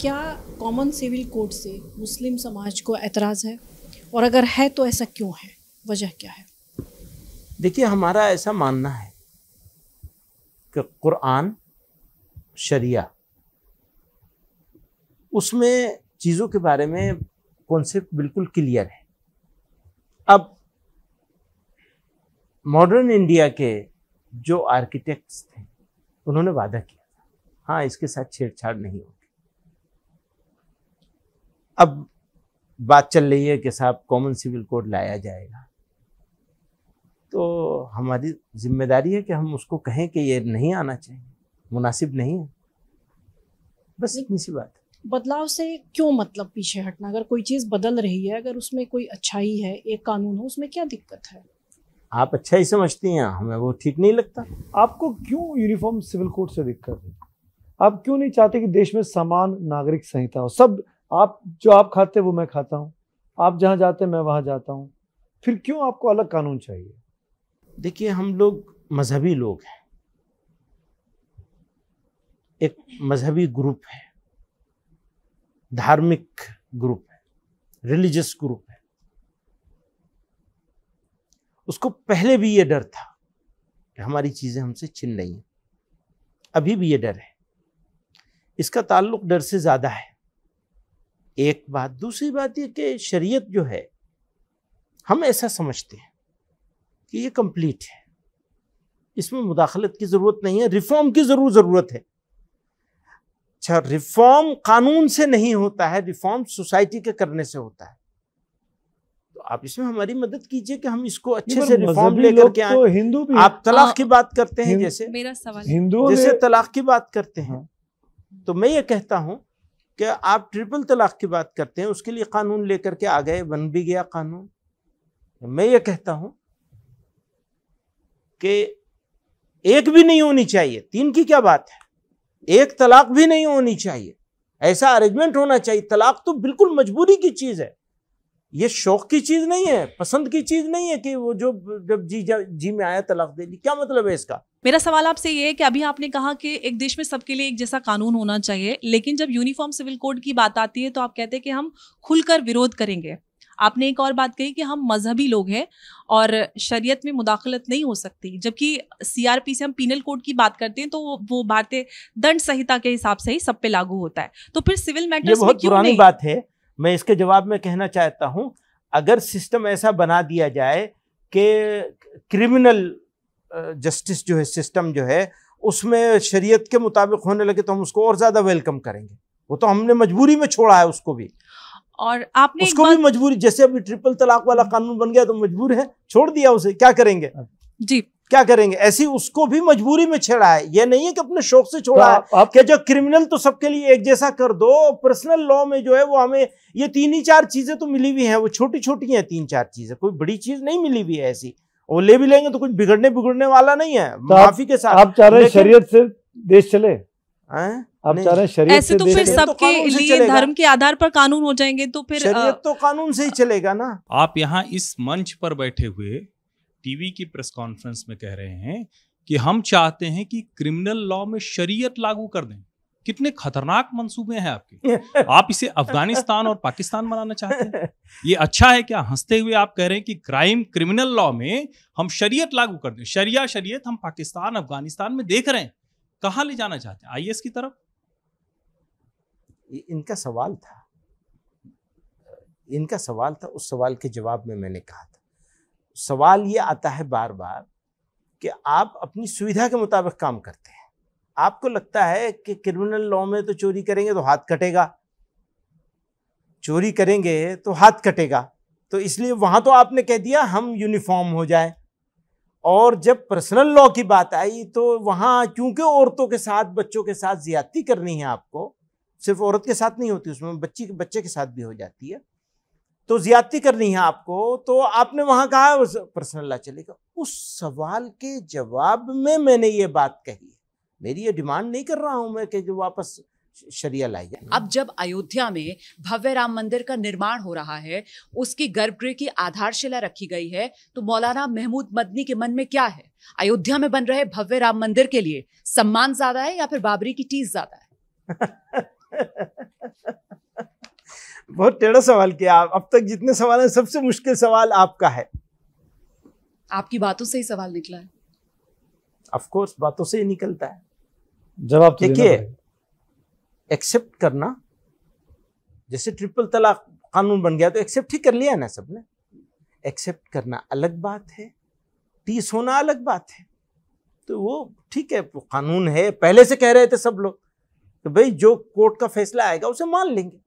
क्या common civil code से मुस्लिम समाज को एतराज़ है, और अगर है तो ऐसा क्यों है, वजह क्या है? देखिए, हमारा ऐसा मानना है कि कुरान शरिया उसमें चीज़ों के बारे में कॉन्सेप्ट बिल्कुल क्लियर है। अब मॉडर्न इंडिया के जो आर्किटेक्ट्स थे उन्होंने वादा किया था, हाँ इसके साथ छेड़छाड़ नहीं होगी। अब बात चल रही है कि साहब कॉमन सिविल कोड लाया जाएगा, तो हमारी जिम्मेदारी है कि हम उसको कहें कि ये नहीं आना चाहिए, मुनासिब नहीं है, बस इतनी सी बात है। बदलाव से क्यों मतलब पीछे हटना? अगर कोई चीज़ बदल रही है, अगर उसमें कोई अच्छाई है, एक कानून हो, उसमें क्या दिक्कत है? आप अच्छा ही समझती हैं, हमें वो ठीक नहीं लगता। आपको क्यों यूनिफॉर्म सिविल कोड से दिक्कत है? आप क्यों नहीं चाहते कि देश में समान नागरिक संहिता हो? सब आप जो आप खाते वो मैं खाता हूँ, आप जहाँ जाते मैं वहाँ जाता हूँ, फिर क्यों आपको अलग कानून चाहिए? देखिए, हम लोग मजहबी लोग हैं, एक मजहबी ग्रुप है, धार्मिक ग्रुप है, रिलीजियस ग्रुप है। उसको पहले भी ये डर था कि हमारी चीजें हमसे छिन रही हैं, अभी भी ये डर है। इसका ताल्लुक डर से ज्यादा है, एक बात। दूसरी बात ये कि शरीयत जो है, हम ऐसा समझते हैं कि ये कंप्लीट है, इसमें मुदाखलत की जरूरत नहीं है, रिफॉर्म की जरूरत है। अच्छा, रिफॉर्म कानून से नहीं होता है, रिफॉर्म सोसाइटी के करने से होता है। तो आप इसमें हमारी मदद कीजिए कि हम इसको अच्छे से रिफॉर्म लेकर के आए। तो हिंदू भी आप तलाक की बात करते हैं, जैसे मेरा सवाल हिंदुओं जैसे में तलाक की बात करते हैं, तो मैं ये कहता हूं कि आप ट्रिपल तलाक की बात करते हैं, उसके लिए कानून लेकर के आ गए, बन भी गया कानून। मैं ये कहता हूं कि एक भी नहीं होनी चाहिए, तीन की क्या बात है, एक तलाक भी नहीं होनी चाहिए, ऐसा अरेंजमेंट होना चाहिए। तलाक तो बिल्कुल मजबूरी की चीज है, ये शौक की चीज नहीं है, पसंद की चीज नहीं है कि वो जो जब जी में आया तलाक दे दी। क्या मतलब है इसका? मेरा सवाल आपसे ये है कि अभी आपने कहा कि एक देश में सबके लिए एक जैसा कानून होना चाहिए, लेकिन जब यूनिफॉर्म सिविल कोड की बात आती है तो आप कहते हैं कि हम खुलकर विरोध करेंगे। आपने एक और बात कही कि हम मजहबी लोग हैं और शरीयत में मुदाखलत नहीं हो सकती, जबकि सीआरपी से हम पीनल कोड की बात करते हैं तो वो भारतीय दंड संहिता के हिसाब से ही सब पे लागू होता है। तो फिर सिविल मैटर्स में बहुत क्यों पुरानी नहीं? बात है। मैं इसके जवाब में कहना चाहता हूं, अगर सिस्टम ऐसा बना दिया जाए कि क्रिमिनल जस्टिस जो है, सिस्टम जो है, उसमें शरीयत के मुताबिक होने लगे तो हम उसको और ज्यादा वेलकम करेंगे। वो तो हमने मजबूरी में छोड़ा है उसको भी, और आपने उसको भी मजबूरी। जैसे अभी ट्रिपल तलाक वाला कानून बन गया तो मजबूर है, छोड़ दिया उसे, क्या करेंगे जी, क्या करेंगे? ऐसी उसको भी मजबूरी में छेड़ा है, ये नहीं है कि अपने शौक से छोड़ा है। कि जो क्रिमिनल तो सबके लिए एक जैसा कर दो, पर्सनल लॉ में जो है वो हमें ये 3-4 चीजें तो मिली हुई हैं, वो छोटी छोटी हैं 3-4 चीजें, कोई बड़ी चीज नहीं मिली हुई है ऐसी। वो ले भी लेंगे तो कुछ बिगड़ने वाला नहीं है, तो माफी के साथ। आप चाह रहे हैं शरीयत से देश चले? आप चाह रहे हैं शरीयत ऐसे तो फिर सबके लिए धर्म के आधार पर कानून हो जाएंगे, तो फिर शरीयत तो कानून से ही चलेगा ना। आप यहाँ इस मंच पर बैठे हुए टीवी की प्रेस कॉन्फ्रेंस में कह रहे हैं कि हम चाहते हैं कि क्रिमिनल लॉ में शरीयत लागू कर दें। कितने खतरनाक मंसूबे हैं आपके। आप इसे अफगानिस्तान और पाकिस्तान बनाना चाहते हैं, ये अच्छा है क्या? हंसते हुए आप कह रहे हैं कि क्रिमिनल लॉ में हम शरीयत लागू कर दें। शरीयत हम पाकिस्तान अफगानिस्तान में देख रहे हैं, कहां ले जाना चाहते हैं? आईएस की तरफ? इनका सवाल था, उस सवाल के जवाब में मैंने कहा था, सवाल ये आता है बार बार कि आप अपनी सुविधा के मुताबिक काम करते हैं। आपको लगता है कि क्रिमिनल लॉ में तो चोरी करेंगे तो हाथ कटेगा, चोरी करेंगे तो हाथ कटेगा, तो इसलिए वहां तो आपने कह दिया हम यूनिफॉर्म हो जाए। और जब पर्सनल लॉ की बात आई तो वहां क्योंकि औरतों के साथ, बच्चों के साथ ज्यादती करनी है आपको, सिर्फ औरत के साथ नहीं होती, उसमें बच्चे के साथ भी हो जाती है, तो ज्यादती करनी है आपको, तो आपने वहां कहा पर्सनल लॉ चलेगा। उस सवाल के जवाब में मैंने ये बात कही है, मेरी ये डिमांड नहीं कर रहा हूं मैं कि जो वापस शरिया लाई जाए। अब जब अयोध्या में भव्य राम मंदिर का निर्माण हो रहा है, उसकी गर्भगृह की आधारशिला रखी गई है, तो मौलाना महमूद मदनी के मन में क्या है? अयोध्या में बन रहे भव्य राम मंदिर के लिए सम्मान ज्यादा है या फिर बाबरी की टीस ज्यादा है? बहुत टेढ़ा सवाल किया आप। अब तक जितने सवाल हैं सबसे मुश्किल सवाल आपका है। आपकी बातों से ही सवाल निकला है। ऑफ कोर्स बातों से ही निकलता है। जवाब तो देना देखिए, पड़ेगा। एक्सेप्ट करना, जैसे ट्रिपल तलाक कानून बन गया तो एक्सेप्ट ही कर लिया ना सबने। एक्सेप्ट करना अलग बात है, टीस होना अलग बात है। तो वो ठीक है, कानून है। पहले से कह रहे थे सब लोग तो भाई जो कोर्ट का फैसला आएगा उसे मान लेंगे।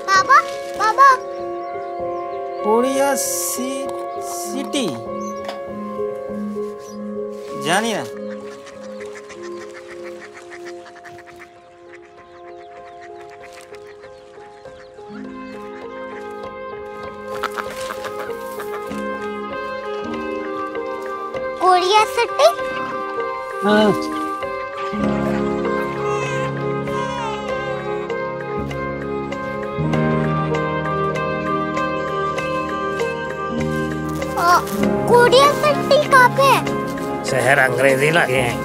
बाबा बाबा कोरिया सिटी जानिए कोरिया सिटी। कोरिया सिटी कहाँ पे है? शहर अंग्रेजी लगे हैं।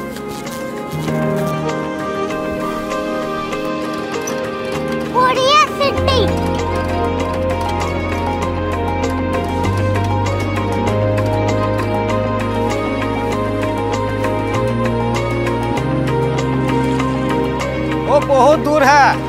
Korea city. वो बहुत दूर है।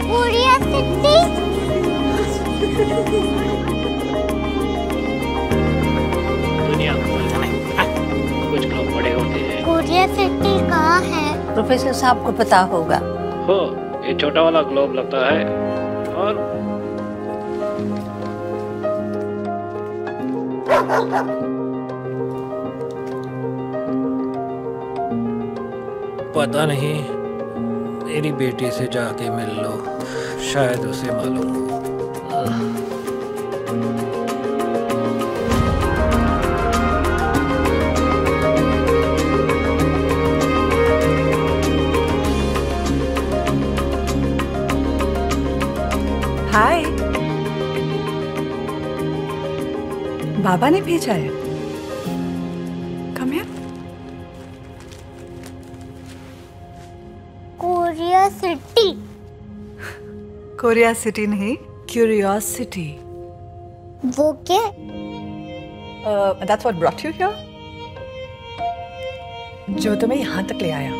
Korea city. दुनिया कुछ लोग बड़े होते हैं। कोरिया सिटी कहाँ है? प्रोफेसर साहब को पता होगा। हो, ये छोटा वाला ग्लोब लगता है और पता नहीं, मेरी बेटी से जाके मिल लो, शायद उसे मालूम हो। हाय, बाबा ने भेजा है। Come here. Korea city. Korea city नहीं, क्यूरियोसिटी। वो क्या? That's what brought you here? जो तुम्हें यहाँ तक ले आया।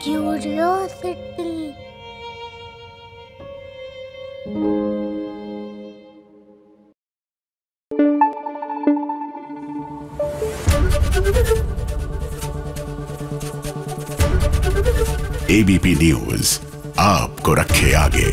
क्यूरियोसिटी। एबीपी न्यूज आपको रखे आगे।